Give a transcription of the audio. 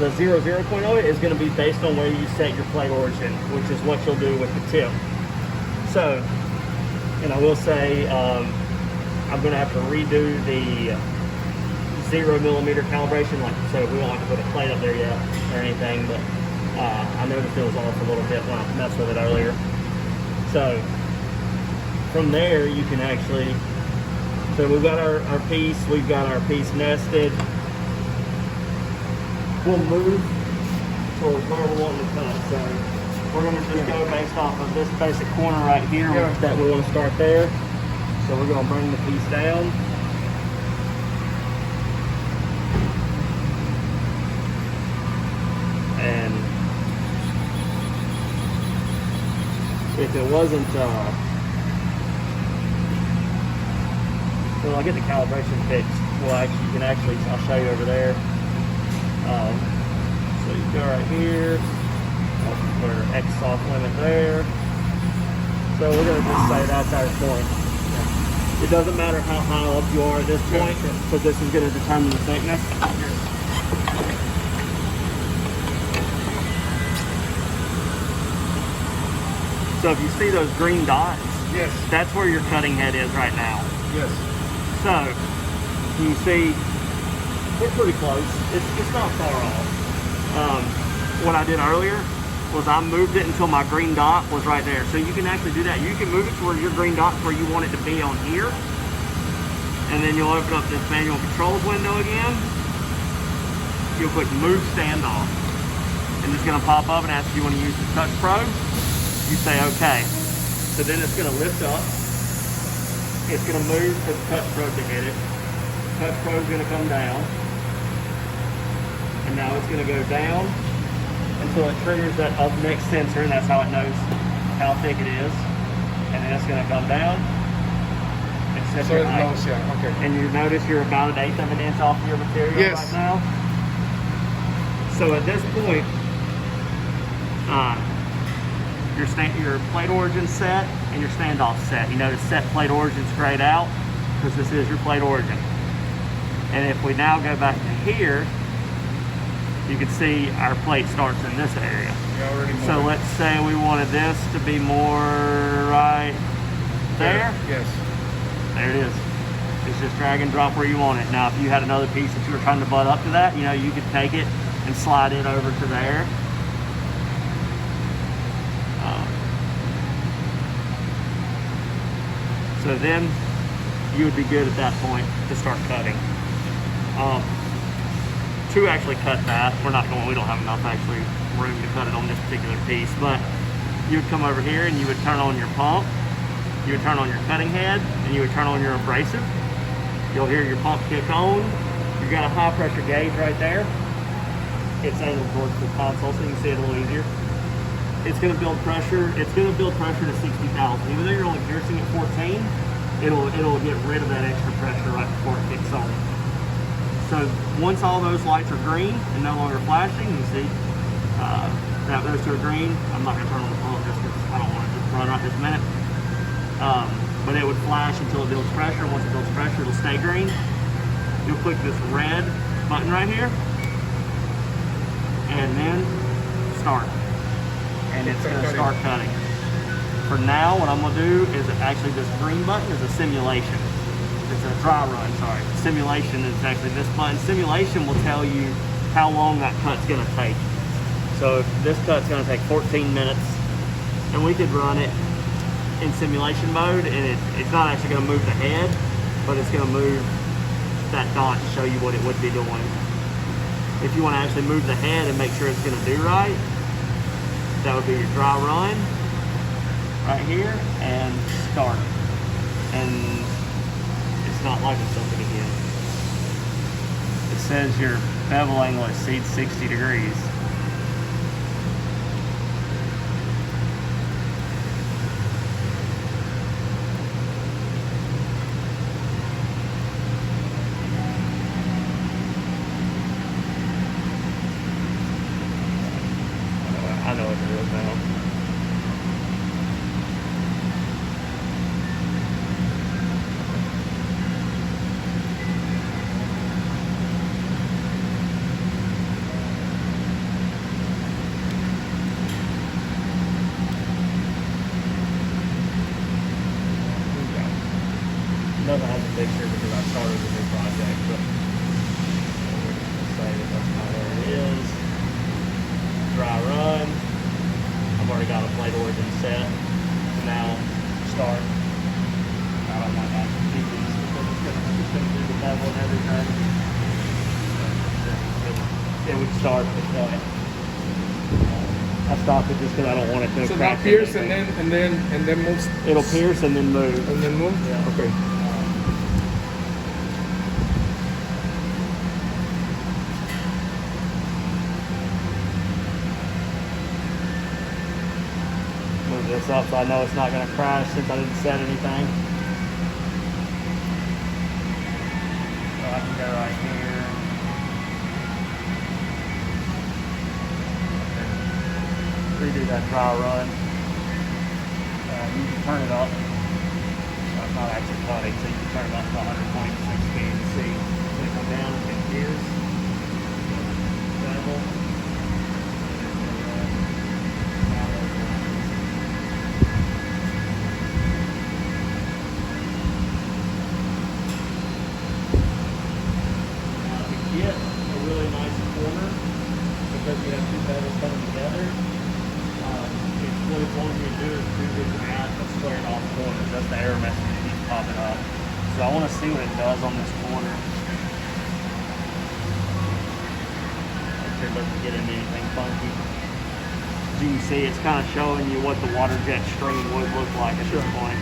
The 0 point of it is going to be based on where you set your plate origin, which is what you'll do with the tip. So, and I will say, I'm going to have to redo the 0 millimeter calibration. Like I said, we won't have to put a plate up there yet or anything, but I noticed it was off a little bit when I messed with it earlier. So, from there, you can actually, so we've got our piece nested. We'll move towards where we want to cut. So we're going to just go based off of this basic corner right here that we want to start there. So we're going to bring the piece down. And if it wasn't, well, I'll get the calibration fixed. Well, you can actually, I'll show you over there. So you go right here, I'll put our X off limit there. So we're going to just say that's our point. It doesn't matter how high up you are at this point, because this is going to determine the thickness. So if you see those green dots, yes, that's where your cutting head is right now. Yes. So you see, we're pretty close. It's not far off. What I did earlier was I moved it until my green dot was right there. So you can actually do that. You can move it to where your green dot's where you want it to be on here. And then you'll open up this manual controls window again. You'll click move standoff. And it's gonna pop up and ask if you want to use the touch probe. You say okay. So then it's gonna lift up. It's gonna move for the touch probe to hit it. Touch probe's gonna come down. And now it's going to go down until it triggers that up next sensor, and that's how it knows how thick it is. And then it's going to come down and set So your it height. knows, yeah, okay. And you notice you're about 1/8 of an inch off your material right now. So at this point, your plate origin set and your standoff set. You notice set plate origin's grayed out because this is your plate origin. And if we now go back to here, you can see our plate starts in this area. So let's say we wanted this to be more right there. Yes. There it is. It's just drag and drop where you want it. Now, if you had another piece that you were trying to butt up to that, you know, you could take it and slide it over to there. So then you would be good at that point to start cutting. To actually cut that, we don't have enough actually room to cut it on this particular piece, but you would come over here and you would turn on your pump, you would turn on your cutting head, and you would turn on your abrasive. You'll hear your pump kick on. You've got a high pressure gauge right there. It's angled towards the console so you can see it a little easier. It's going to build pressure. It's going to build pressure to 60,000. Even though you're only piercing at 14, it'll get rid of that extra pressure right before it kicks on. So once all those lights are green and no longer flashing, you see that those two are green. I'm not going to turn on the pump just because I don't want it to run right this minute. But it would flash until it builds pressure. Once it builds pressure, it'll stay green. You'll click this red button right here, and then start. And it's going to start cutting. For now, what I'm going to do is actually this green button is a simulation. It's a dry run, sorry. Simulation is actually this button. Simulation will tell you how long that cut's going to take. So this cut's going to take 14 minutes, and we could run it in simulation mode, and it's not actually going to move the head, but it's going to move that dot to show you what it would be doing. If you want to actually move the head and make sure it's going to do right, that would be your dry run right here and start. And it's not liking something again. It says your bevel angle exceeds 60 degrees. I know what it is now. it would start to cut. I stopped it just because I don't want it to So crack. that pierce anything. and then moves. It'll pierce and then move. And then move. Yeah. Okay. Move this up so I know it's not going to crash since I didn't set anything. So I can go right here. Redo that dry run. You can turn it up. It's not actually cutting, so you can turn it up to 126 speed and see. When it come down and it gears. Level. Get a really nice corner because you have two pedals coming together. It's what it's wanting you to do is do this at a squared off corner. That's the error message that keeps popping up. So I want to see what it does on this corner. Make sure it doesn't get into anything funky. As you can see, it's kind of showing you what the water jet stream would look like at this point.